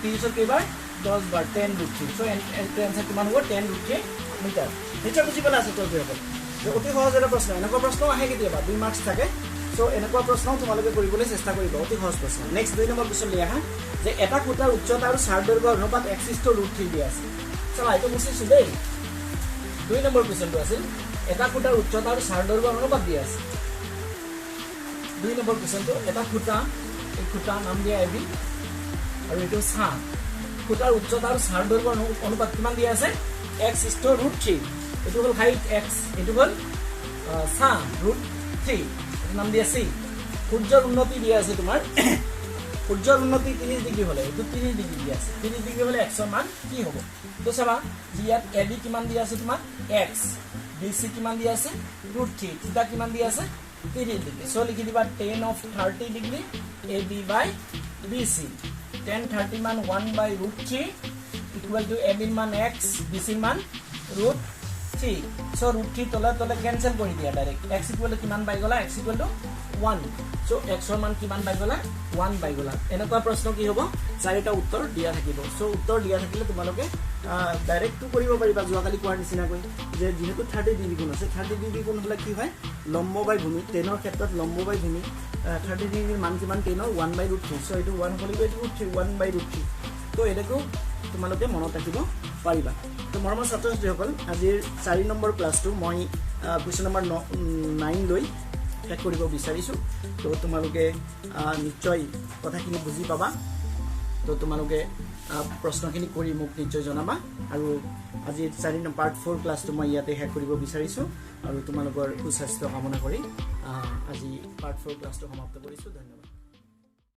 30 কেইবাৰ 10 বাৰ 10 √3 সো এনসাৰ কিমান হ'ব 10 √3 মিটাৰ নিশ্চয় বুজি পালা আছে তোৰসকল অতি সহজ এটা প্ৰশ্ন এনেকুৱা প্ৰশ্ন আহে কেতিয়াবা 2 মাৰ্কছ থাকে সো এনেকুৱা প্ৰশ্ন তোমালোকে কৰিবলৈ চেষ্টা কৰিবা অতি সহজ প্ৰশ্ন নেক্সট 2 নম্বৰ কোৱেশ্চন লৈ আহা যে এটা খুঁটাৰ উচ্চতা আৰু চাৰ দৈৰ্ঘ্যৰ অনুপাত x * √3 দিয়া আছে চলা এইটো মুছিছো দেই 2 নম্বৰ কোৱেশ্চনটো আছিল এটা খুঁটাৰ উচ্চতা আৰু চাৰ দৈৰ্ঘ্যৰ অনুপাত দিয়া আছে 2 নম্বৰ কোৱেশ্চনটো এটা খুঁটা এই খুঁটা নাম দিয়া AB আৰু এইটো চাৰ খুঁটাৰ উচ্চতা আৰু চাৰ দৈৰ্ঘ্যৰ অনুপাত কিমান দিয়া আছে x * √3 এটো হল হাইট x এটো হল সাম √3 এর নাম দিয়া c সূৰ্যৰ উন্নতি দিয়া আছে তোমাৰ সূৰ্যৰ উন্নতি 30 ডিগ্ৰী হলে এটো 30 ডিগ্ৰী দিয়া আছে 30 ডিগ্ৰী হলে x ৰ মান কি হ'ব তো চাবা ইয়াত AB কিমান দিয়া আছে তোমাৰ x BC কিমান দিয়া আছে √3 থিটা কিমান দিয়া আছে 30 ডিগ্ৰী সো লিখি দিবা tan of 30 degree AB by BC tan 30 মান 1/√3 ইকুৱেল টু এ বিৰ মান x বি চিৰ মান √3 সো √3 তলে তলে কেনসেল কৰি দিয়া ডাইৰেক্ট x ইকুৱেল টু কিমান পাই গলা x equal to 1 so x ৰ মান কিমান পাই গলা 1 পাই গলা এনেকুৱা প্ৰশ্ন কি হ'ব চাৰিটা উত্তৰ দিয়া থাকিব সো উত্তৰ দিয়া থাকিলে তোমালোকে ডাইৰেক্ট টু কৰিব পাৰিবা যোৱাকালি কোৱাৰ নিচিনা কৈ যে যেহেতু 30 ডিগ্ৰী কোণ আছে 30 ডিগ্ৰী কোণ হলে কি হয় লম্ব বাই ভূমি 10 ৰ ক্ষেত্ৰত লম্ব বাই ভূমি 30 ডিগ্ৰীৰ মান কিমান 10 ৰ 1/√3 সো এটো 1 হলিব এটো 1/√3 তো এটাকো তোমালোকে মনত ৰাখিব পাৰিবা তো মৰমৰ ছাত্ৰ-ছাত্ৰীসকল আজিৰ 4 নম্বৰ ক্লাছটো মই কুৱেশ্যন নম্বৰ 9 লৈ শেষ কৰিব বিচাৰিছো তো তোমালোকে নিশ্চয় কথাখিনি বুজি পাবা তো তোমালোকে প্ৰশ্নখিনি কৰি মোক নিশ্চয় জনাবা আৰু আজি 4 নম্বৰ পাৰ্ট 4 ক্লাছটো মই ইয়াতে শেষ কৰিব বিচাৰিছো আৰু তোমালোকৰ সুস্বাস্থ্য কামনা কৰি আজি পাৰ্ট 4 ক্লাছটো সমাপ্ত কৰিছো ধন্যবাদ